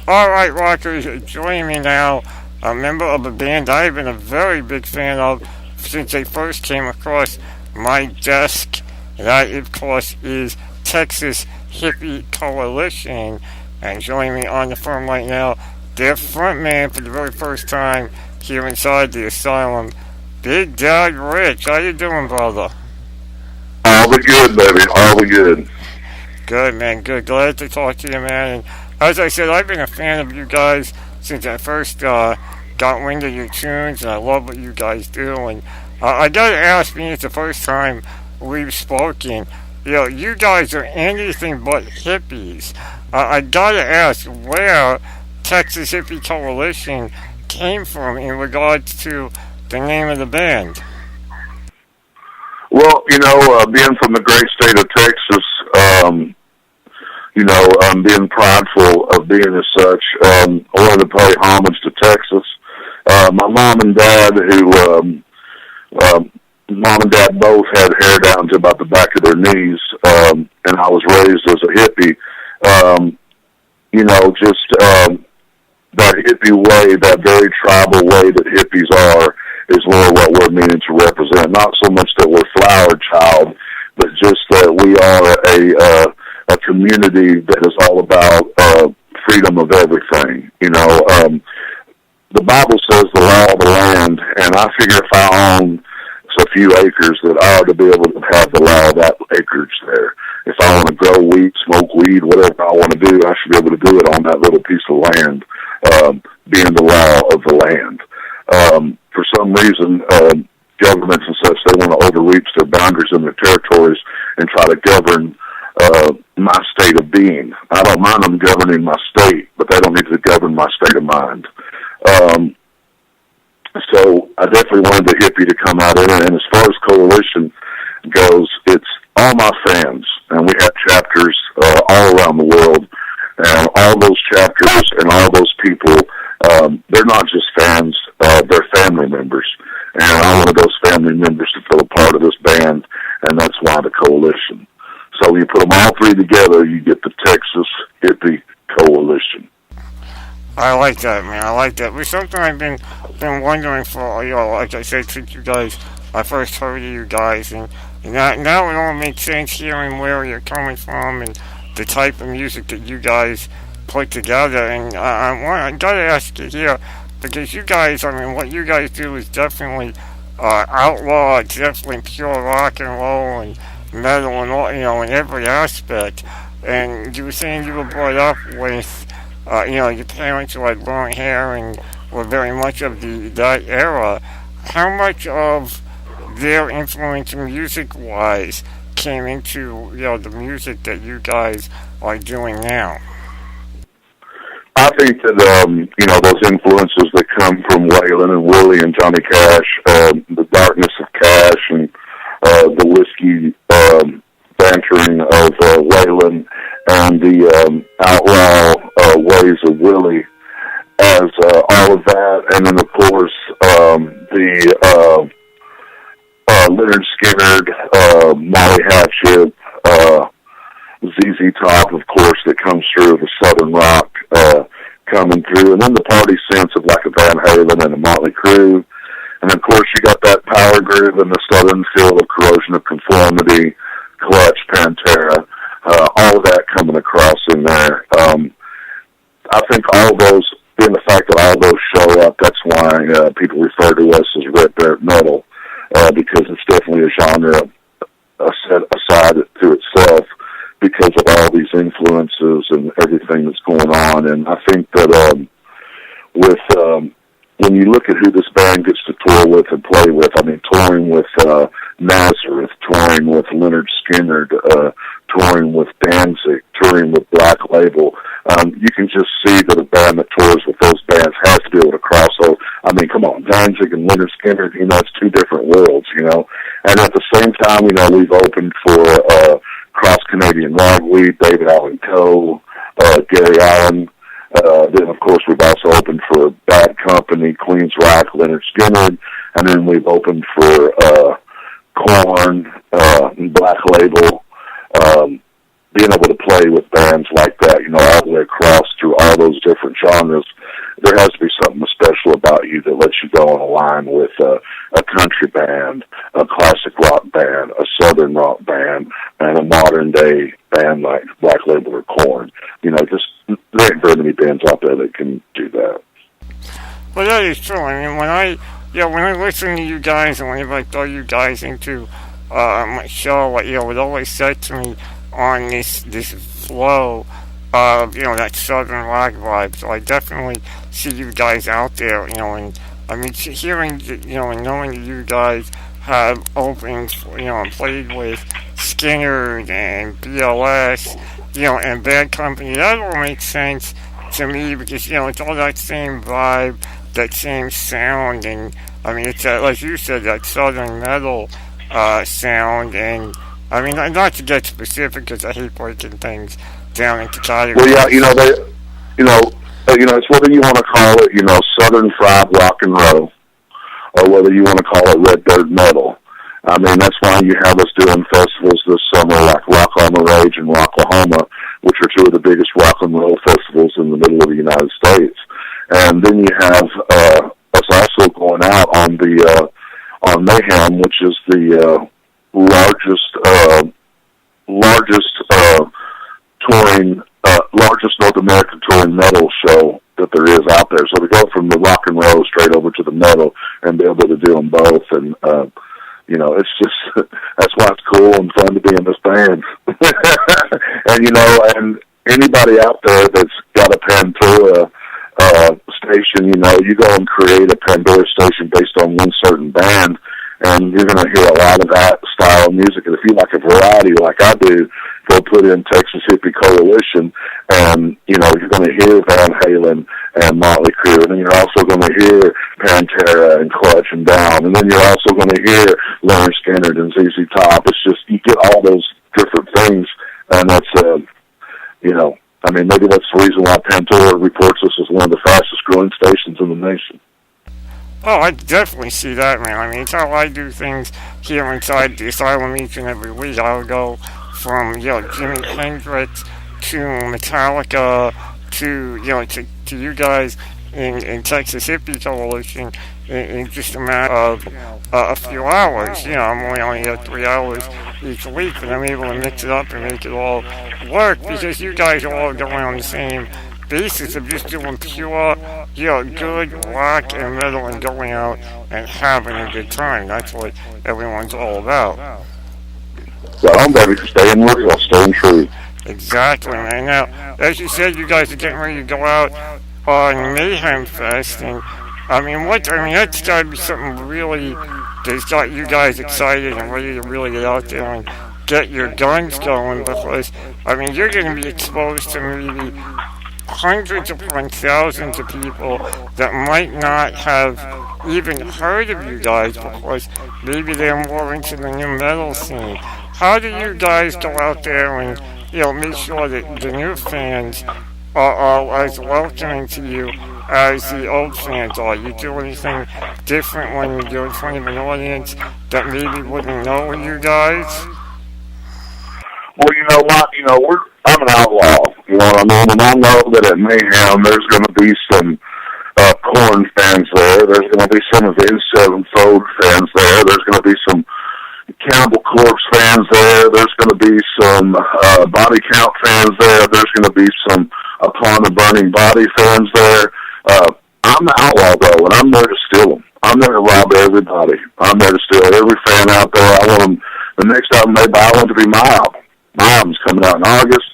All right, rockers, joining me now, a member of a band I've been a very big fan of since they first came across my desk. That, of course, is Texas Hippie Coalition. And joining me on the phone right now, their frontman for the very first time here inside the Asylum, Big Dad Ritch. How you doing, brother? All the good, baby. All the good. Good, man. Good. Glad to talk to you, man. And as I said, I've been a fan of you guys since I first got wind of your tunes, and I love what you guys do. And I gotta ask, being it's the first time we've spoken, you guys are anything but hippies. I gotta ask where Texas Hippie Coalition came from in regards to the name of the band. Well, being from the great state of Texas, being prideful of being as such, I wanted to pay homage to Texas. My mom and dad, mom and dad both had hair down to about the back of their knees, and I was raised as a hippie. That hippie way, that very tribal way that hippies are, is more what we're meaning to represent. Not so much that we're flower child, but just that we are a community that is all about freedom of everything. The Bible says the law of the land, and I figure if I own a few acres, that I ought to be able to have the law of that acreage there. If I want to grow weed, smoke weed, whatever I want to do, I should be able to do it on that little piece of land, being the law of the land. For some reason, governments and such, they want to overreach their boundaries and their territories and try to govern my state of being. I don't mind them governing my state, but they don't need to govern my state of mind. So I definitely wanted the hippie to come out in it. And as far as coalition goes, it's all my fans, and we have chapters all around the world. And all those chapters and all those people, they're not just fans, they're family members. And I wanted those family members to feel a part of this band, and that's why the coalition. So when you put them all three together, you get the Texas Hippie Coalition. I like that, man. I like that. It's something I've been wondering for, like I said, since I first heard of you guys, and now it all makes sense hearing where you're coming from and the type of music that you guys put together. And I gotta ask you here, because you guys, what you guys do is definitely outlaw, definitely pure rock and roll and metal and all, in every aspect. And you were saying you were brought up with, your parents who had long hair and were very much of that era. How much of their influence music-wise came into, the music that you guys are doing now? I think that, those influences that come from Waylon and Willie and Johnny Cash, the darkness of Cash and the whiskey bantering of Waylon and the outlaw ways of Willie, as all of that, and then of course the Leonard Skinner, Molly Hatchet, ZZ Top, of course, that comes through, the Southern rock coming through, and then the party sense of like a Van Halen and a Motley Crue, and of course you got that power groove and the Southern feel of Corrosion of Conformity, Clutch, Pantera, all of that coming across in there. I think all those, being the fact that all those show up, that's why people refer to us as Red Bear Metal, because it's definitely a genre set aside to itself because of all these influences and everything that's going on. And I think that when you look at who this band gets to tour with and play with, touring with Nazareth, touring with Leonard Skinner, touring with Danzig, touring with Black Label, you can just see that a band that tours with those bands has to be able to cross over. Come on, Danzig and Leonard Skinner, it's two different worlds, And at the same time, we've opened for Cross Canadian Ragweed, David Allan Coe, Gary Allen. Then, of course, we've also opened for Bad Company, Queen's Rock, Leonard Skinner, and then we've opened for Korn, Black Label, being able to play with bands like that, all the way across through all those different genres, there has to be something special about you that lets you go on a line with a country band, a classic rock band, a southern rock band, and a modern day band like Black Label or Korn. Just there ain't very many bands out there that can do that. Well, that is true. I mean, when I listen to you guys, and whenever I throw you guys into my show, what it always said to me on this flow of that southern rock vibe. So I definitely see you guys out there, and I mean hearing and knowing that you guys have opened, and played with Skinner and BLS, and Bad Company. That all makes sense to me because it's all that same vibe, that same sound, and I mean it's like you said, that southern metal sound. And I mean, not to get specific because I hate breaking things down into categories. Well, yeah, it's whether you want to call it, Southern Fried Rock and Roll, or whether you want to call it Red Dirt Metal. I mean, that's why you have us doing festivals this summer like Rock on the Rage in Rocklahoma, which are two of the biggest rock and roll festivals in the middle of the United States. And then you have us also going out on Mayhem, which is the largest North American touring metal show that there is out there. So we go from the rock and roll straight over to the metal and be able to do them both. And, it's just, that's why it's cool and fun to be in this band. And anybody out there that's got a Pandora station, you go and create a Pandora station based on one certain band, and you're going to hear a lot of that style of music. And if you like a variety like I do, go put in Texas Hippie Coalition, and, you're going to hear Van Halen and Motley Crue, and then you're also going to hear Pantera and Clutch and Down, and then you're also going to hear Leonard Skinner and ZZ Top. It's just, you get all those different things, and that's, maybe that's the reason why Pantera reports us as one of the fastest growing stations in the nation. Oh, I definitely see that, man. I mean, it's how I do things here inside the Asylum each and every week. I'll go from, Jimi Hendrix to Metallica to, to you guys in Texas Hippie Coalition in just a matter of a few hours. I'm only here 3 hours each week, but I'm able to mix it up and make it all work because you guys are all going on the same basis of just doing pure, good rock and metal and going out and having a good time. That's what everyone's all about. Well, I'm ready to stay in real, staying true. Exactly, man. Now, as you said, you guys are getting ready to go out on Mayhem Fest, and that's got to be something really that's got you guys excited and ready to really get out there and get your guns going because, you're going to be exposed to maybe hundreds upon thousands of people that might not have even heard of you guys because maybe they're more into the new metal scene. How do you guys go out there and, make sure that the new fans are as welcoming to you as the old fans are? You do anything different when you're in front of an audience that maybe wouldn't know you guys? Well, you know what? I'm an outlaw. You know what I mean? And I know that at Mayhem there's going to be some Korn fans there. There's going to be some Avenged Sevenfold fans there. There's going to be some Cannibal Corpse fans there. There's going to be some Body Count fans there. There's going to be some Upon the Burning Body fans there. I'm the outlaw, though, and I'm there to steal them. I'm there to rob everybody. I'm there to steal every fan out there. I want them, the next album they buy, I want it to be my album. My album's coming out in August,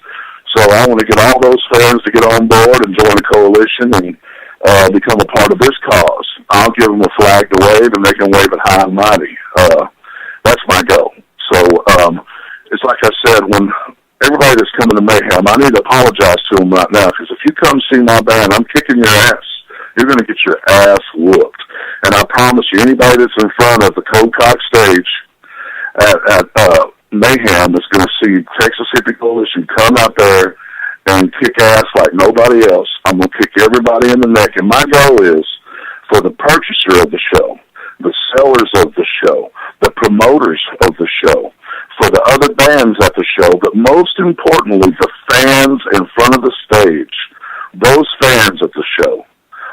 so I want to get all those fans to get on board and join the coalition and become a part of this cause. I'll give them a flag to wave, and they can wave it high and mighty. That's my goal. So it's like I said, when everybody that's coming to Mayhem, I need to apologize to them right now, because if you come see my band, I'm kicking your ass. You're going to get your ass whooped. And I promise you, anybody that's in front of the Code Cox stage at Mayhem is going to see Texas Hippie Coalition come out there and kick ass like nobody else. I'm going to kick everybody in the neck. And my goal is for the purchaser of the show, the sellers of the show, the promoters of the show, for the other bands at the show, but most importantly, the fans in front of the stage, those fans at the show.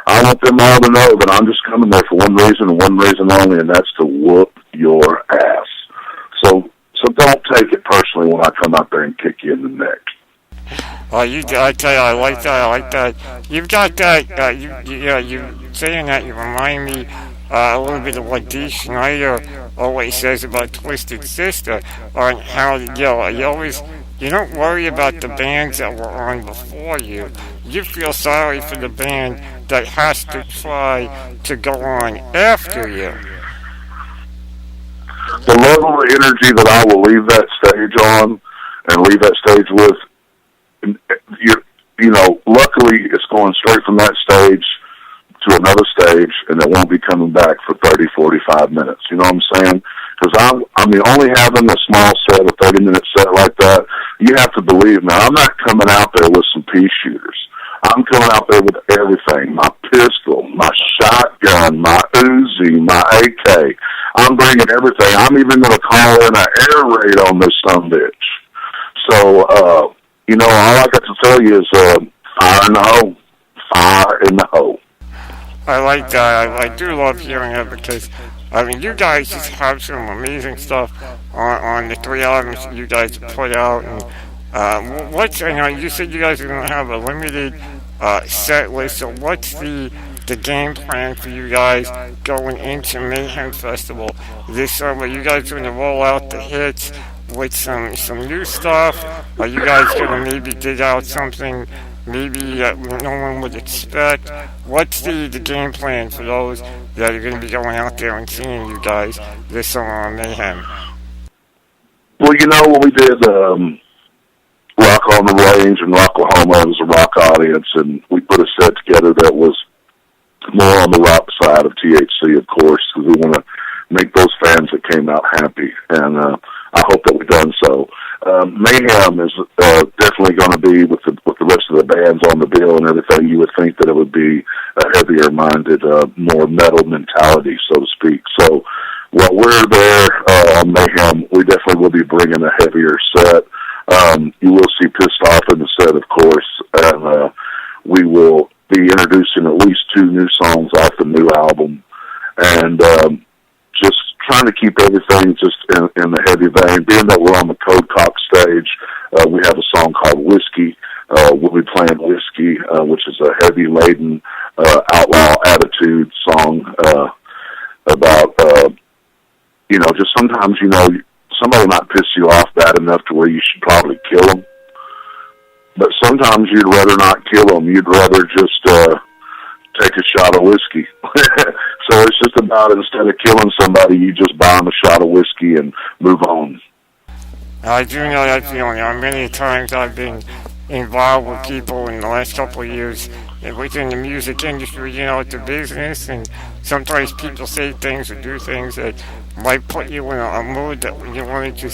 I want them all to know that I'm just coming there for one reason and one reason only, and that's to whoop your ass. So don't take it personally when I come out there and kick you in the neck. I tell you, I like that. You've got that. You saying that, you remind me a little bit of what Dee Snider always says about Twisted Sister, on how you don't worry about the bands that were on before you. You feel sorry for the band that has to try to go on after you. The level of energy that I will leave that stage on and leave that stage with, luckily it's going straight from that stage to another stage, and it won't be coming back for 30, 45 minutes. You know what I'm saying? Because only having a small set, a 30-minute set like that, you have to believe, man, I'm not coming out there with some pea shooters. I'm coming out there with everything, my pistol, my shotgun, my Uzi, my AK. I'm bringing everything. I'm even going to call in an air raid on this sumbitch. So, all I got to tell you is fire in the hole. Fire in the hole. I like that. I do love hearing it because, you guys just have some amazing stuff on the 3 albums that you guys put out. And you said you guys are going to have a limited set list. So what's the game plan for you guys going into Mayhem Festival this summer? You guys going to roll out the hits with some new stuff? Are you guys going to maybe dig out something maybe that no one would expect? What's the game plan for those that are going to be going out there and seeing you guys this summer on Mayhem? Well, when we did Rock on the Range in Rocklahoma, it was a rock audience, and we put a set together that was more on the rock side of THC, of course, because we want to make those fans that came out happy, and I hope that we've done so. Mayhem is definitely going to be with the rest of the bands on the bill and everything. You would think that it would be a heavier-minded, more metal mentality, so to speak. So while we're there on Mayhem, we definitely will be bringing a heavier set. You will see Pissed Off in the set, of course, and we will be introducing at least 2 new songs off the new album, and just trying to keep everything just in the heavy vein. Being that we're on the Code Cock stage, we have a song called Whiskey. We'll be playing Whiskey, which is a heavy-laden, outlaw attitude song about, just sometimes, somebody might piss you off bad enough to where you should probably kill them. But sometimes you'd rather not kill them. You'd rather just take a shot of whiskey. So it's just about, instead of killing somebody, you just buy them a shot of whiskey and move on. I do know that feeling. Many times I've been involved with people in the last couple of years within the music industry, the business, and sometimes people say things or do things that might put you in a mood that you want to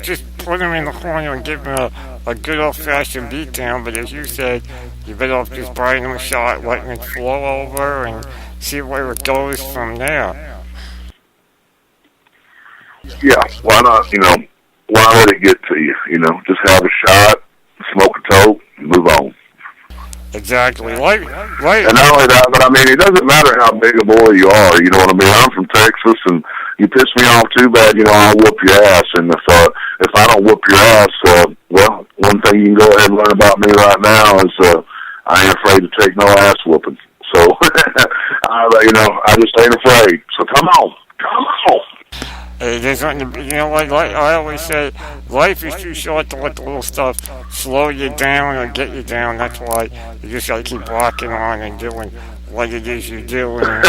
just put them in the corner and give them a good old-fashioned beatdown. But as you said, you better off just buying them a shot, letting it flow over, and see where it goes from there. Yeah, why not, why let it get to you, just have a shot, smoke a toke, and move on. Exactly. Right. And not only that, but it doesn't matter how big a boy you are, you know what I mean? I'm from Texas, and you piss me off too bad, I'll whoop your ass. And if I don't whoop your ass, one thing you can go ahead and learn about me right now is I ain't afraid to take no ass whooping. So, I just ain't afraid. So come on. There's nothing, like I always say, life is too short to let the little stuff slow you down or get you down. That's why you just gotta keep rocking on and doing what it is you do. And,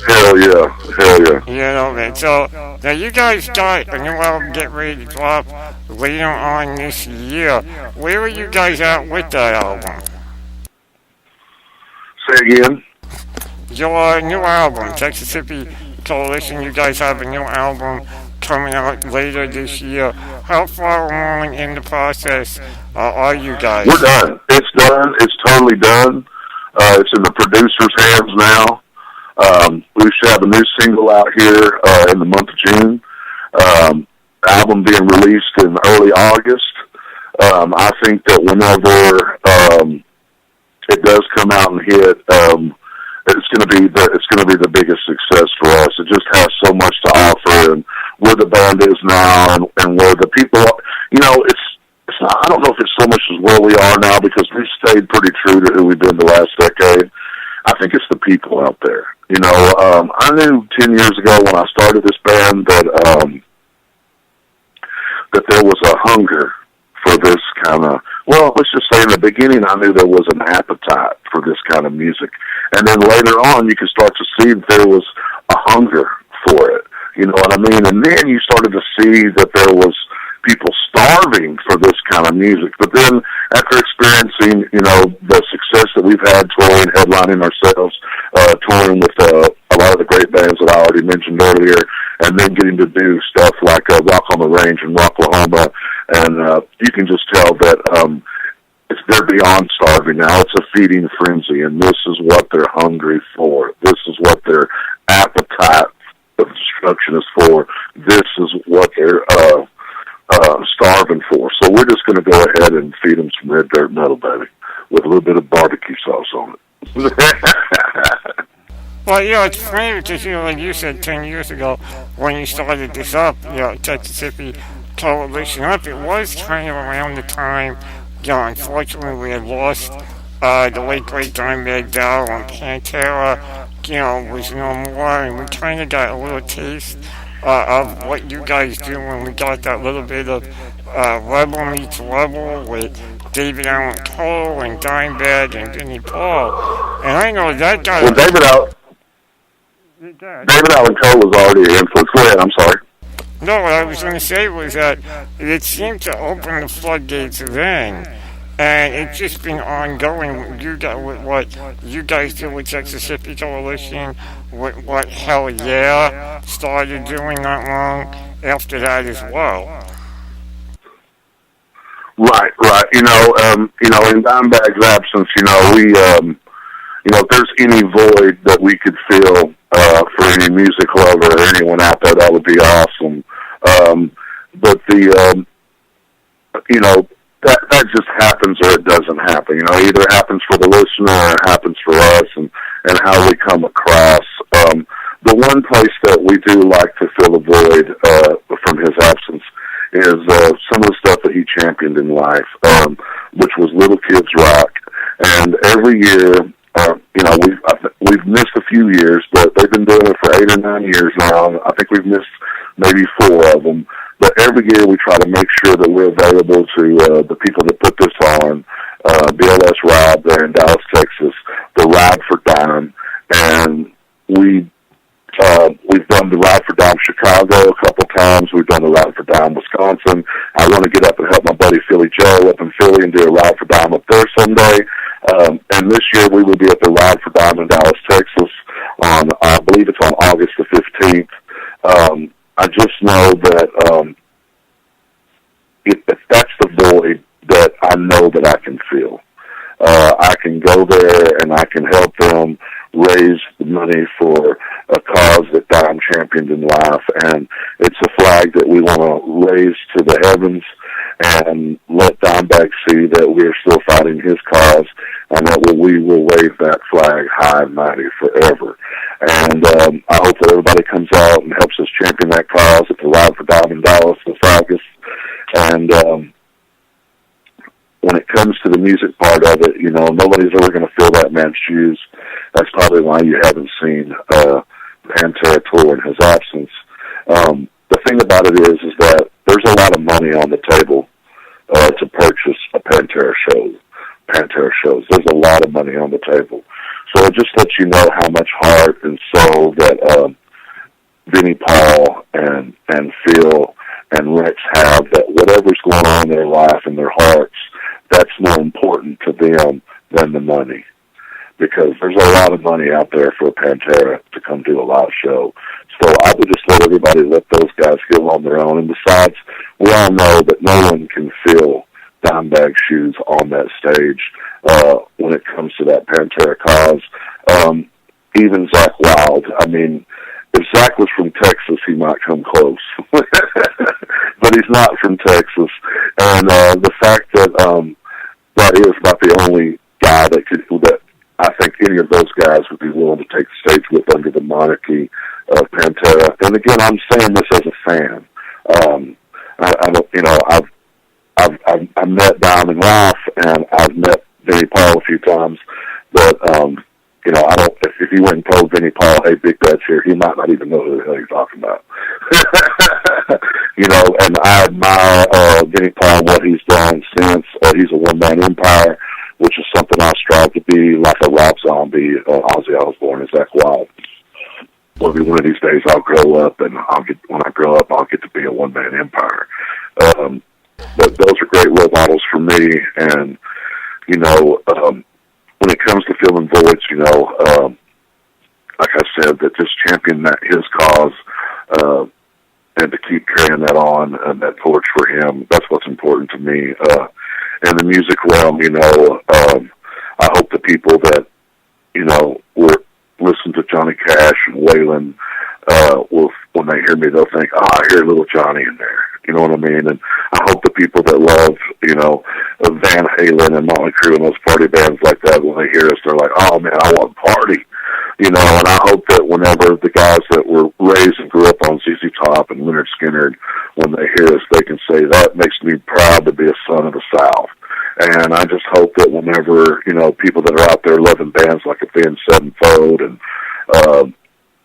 Hell yeah. Man. So, now you guys got a new album get ready to drop later on this year. Where are you guys at with that album? Say again? Your new album, Texas Hippie Coalition, you guys have a new album coming out later this year. How far along in the process are you guys? We're done. It's done. It's totally done. It's in the producer's hands now. We should have a new single out here in the month of June. album being released in early August. I think that whenever it does come out and hit, it's going to be the biggest success for us. It just has so much to offer, and where the band is now, and where the people, it's not. I don't know if it's so much as where we are now, because we've stayed pretty true to who we've been the last decade. I think it's the people out there. I knew 10 years ago when I started this band that there was a hunger for this kind of, well, let's just say in the beginning I knew there was an appetite for this kind of music. And then later on you could start to see that there was a hunger for it. You know what I mean? And then you started to see that there was people starving for this kind of music. But then after experiencing, the success that we've had touring, headlining ourselves, touring with a lot of the great bands that I already mentioned earlier, and then getting to do stuff like Rock on the Range in Rocklahoma, and you can just tell that they're beyond starving now. It's a feeding frenzy, and this is what they're hungry for. This is what their appetite of destruction is for. This is what they're starving for. So we're just going to go ahead and feed them some red dirt metal, baby, with a little bit of barbecue sauce on it. Well, it's funny because, like you said 10 years ago when you started this up, Texas Hippie Coalition up, it was kind of around the time, unfortunately we had lost the late great Dimebag Darrell, and Pantera, was no more, and we kind of got a little taste of what you guys do when we got that little bit of Rebel Meets Rebel with David Allan Coe and Dimebag and Vinnie Paul. And I know that guy... Well, David Allan Coe was already an influence. Go ahead, I'm sorry. No, what I was going to say was that it seemed to open the floodgates then. And it's just been ongoing. With what you guys do with Texas Hippie Coalition, with what Hell Yeah started doing not long after that as well. Right. In Dimebag's absence, we, if there's any void that we could fill for any music lover or anyone out there, that would be awesome. But that just happens or it doesn't happen. Either it happens for the listener or it happens for us, and how we come across. The one place that we do like to fill a void from his absence is some of the stuff that he championed in life, which was Little Kids Rock. And every year, we've missed a few years, but they've been doing it for 8 or 9 years now. I think we've missed maybe 4 of them. But every year we try to make sure that we're available to the people that put this on, BLS Ride there in Dallas, Texas, the Ride for Dime, and we've done the Ride for Dime Chicago a couple times. We've done the Ride for Dime Wisconsin. I want to get up and help my buddy Philly Joe up in Philly and do a Ride for Dime up there someday. And this year we will be at the Ride for Dime in Dallas, Texas on, I believe it's on August the 15th. I just know that if that's the void that I know that I can feel. I can go there and I can help them raise the money for a cause that Dime championed in life, and it's a flag that we want to raise to the heavens and let Dimebag see that we're still fighting his cause, and that we will wave that flag high and mighty forever. And I hope that everybody comes out and helps us champion that cause at the Ride for Dime in Dallas this August. And when it comes to the music part of it, nobody's ever going to fill that man's shoes. That's probably why you haven't seen Pantera tour in his absence. The thing about it is that there's a lot of money on the table to purchase a Pantera shows. There's a lot of money on the table. So it just lets you know how much heart and soul that Vinnie Paul and Phil and Ritch have, that whatever's going on in their life and their hearts, that's more important to them than the money. Because there's a lot of money out there for Pantera to come do a live show. So I would just let everybody let those guys feel on their own. And besides, we all know that no one can fill Dimebag's shoes on that stage when it comes to that Pantera cause. Even Zakk Wylde. I mean, if Zakk was from Texas, he might come close. he's not from Texas. And the fact that that is about the only guy that I think any of those guys would be willing to take the stage with under the monarchy of Pantera. And again, I'm saying this as a fan. I don't, I've met Diamond Ralph and I've met Vinnie Paul a few times, but I don't. If he went and told Vinnie Paul, "Hey, Big Bad's here," he might not even know who the hell you're talking about. And I admire Vinnie Paul and what he's done since. He's a one-man empire, which is something I strive to be, like a Rob Zombie, Ozzy Osbourne, and Zakk Wylde. Maybe one of these days I'll grow up, and when I grow up, I'll get to be a one-man empire. But those are great role models for me, and when it comes to filling voids, like I said, that just champion his cause, and to keep carrying that on and that torch for him, that's what's important to me. In the music realm, I hope the people that, were listen to Johnny Cash and Waylon, when they hear me, they'll think, I hear little Johnny in there. You know what I mean? And I hope the people that love, Van Halen and Motley Crue and those party bands like that, when they hear us, they're like, oh man, I want to party. And I hope that whenever the guys that were raised and grew up on ZZ Top and Lynyrd Skynyrd, when they hear us, they can say, that makes me proud to be a son of the South. And I just hope that whenever, people that are out there loving bands like Avenged Sevenfold and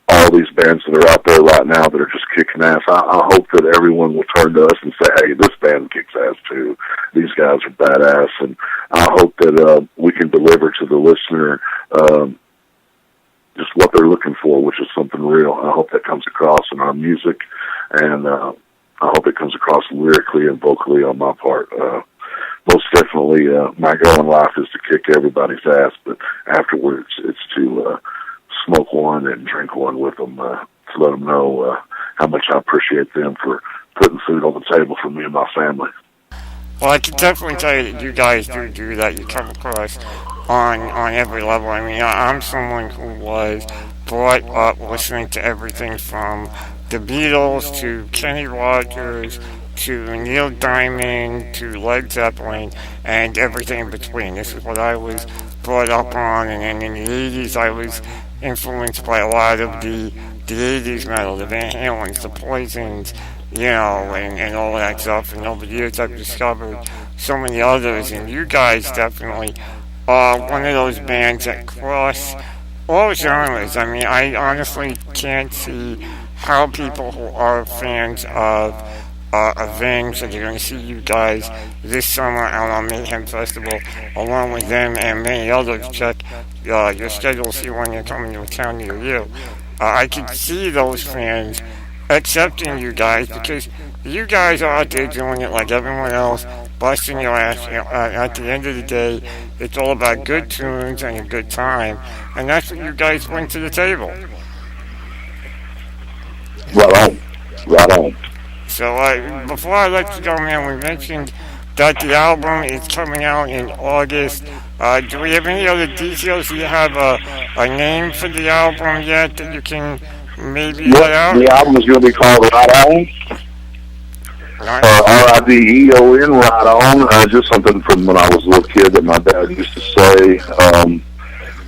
all these bands that are out there right now that are just kicking ass, I hope that everyone will turn to us and say, hey, this band kicks ass too. These guys are badass. And I hope that we can deliver to the listener just what they're looking for, which is something real. I hope that comes across in our music, and I hope it comes across lyrically and vocally on my part. Most definitely, my goal in life is to kick everybody's ass, but afterwards it's to smoke one and drink one with them to let them know how much I appreciate them for putting food on the table for me and my family. Well, I can definitely tell you that you guys do that. You come across on every level. I mean, I'm someone who was brought up listening to everything from the Beatles to Kenny Rogers to Neil Diamond to Led Zeppelin and everything in between. This is what I was brought up on, and then in the 80s I was influenced by a lot of the 80s metal, the Van Halens, the Poisons, and all that stuff. And over the years I've discovered so many others, and you guys definitely are one of those bands that cross all genres. I mean, I honestly can't see how people who are fans of Avenged that are going to see you guys this summer out on Mayhem Festival, along with them and many others. Check your schedule, see when you're coming to a town near you. I can see those fans accepting you guys because you guys are out there doing it like everyone else, busting your ass. At the end of the day, it's all about good tunes and a good time, and that's what you guys bring to the table. Right on. So before I let you go, man, we mentioned that the album is coming out in August. Do we have any other details? Do you have a name for the album yet that you can maybe let out? The album is going to be called Right On. R-I-D-E-O-N, Right On. Just something from when I was a little kid that my dad used to say.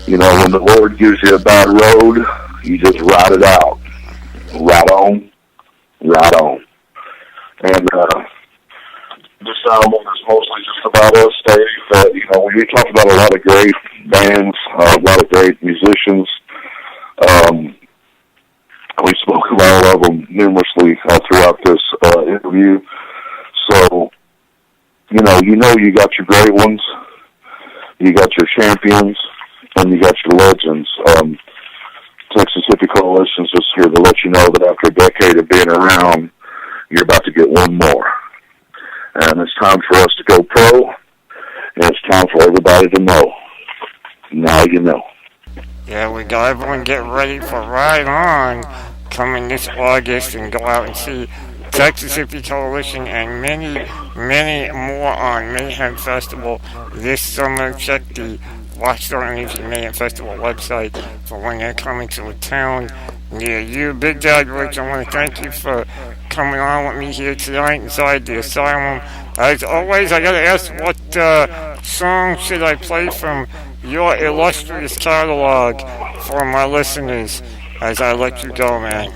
When the Lord gives you a bad road, you just ride it out. Right on. Right on. And this album is mostly just about us, Dave. We talked about a lot of great bands, a lot of great musicians. We spoke about all of them numerously throughout this interview. So, you got your great ones, you got your champions, and you got your legends. Texas Hippie Coalition is just here to let you know that after a decade of being around, you're about to get one more. And it's time for us to go pro, and it's time for everybody to know. Now you know. Yeah, we got everyone get ready for Ride On coming this August, and go out and see Texas Hippie Coalition and many, many more on Mayhem Festival this summer. Check the Watchdog Music Mayhem Festival website for when they're coming to a town Yeah, you, Big Dad Rich, I want to thank you for coming on with me here tonight inside the asylum. As always, I gotta ask, what song should I play from your illustrious catalog for my listeners as I let you go, man?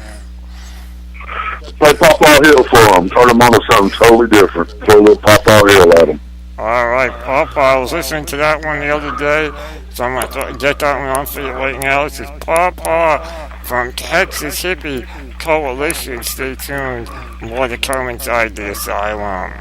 Play Pawpaw Hill for them. Turn them on to something totally different. Throw a little Pawpaw Hill at them. Alright, Papa, I was listening to that one the other day, so I'm going to get that one on for you right now. This is Papa from Texas Hippie Coalition. Stay tuned. More to come inside the asylum.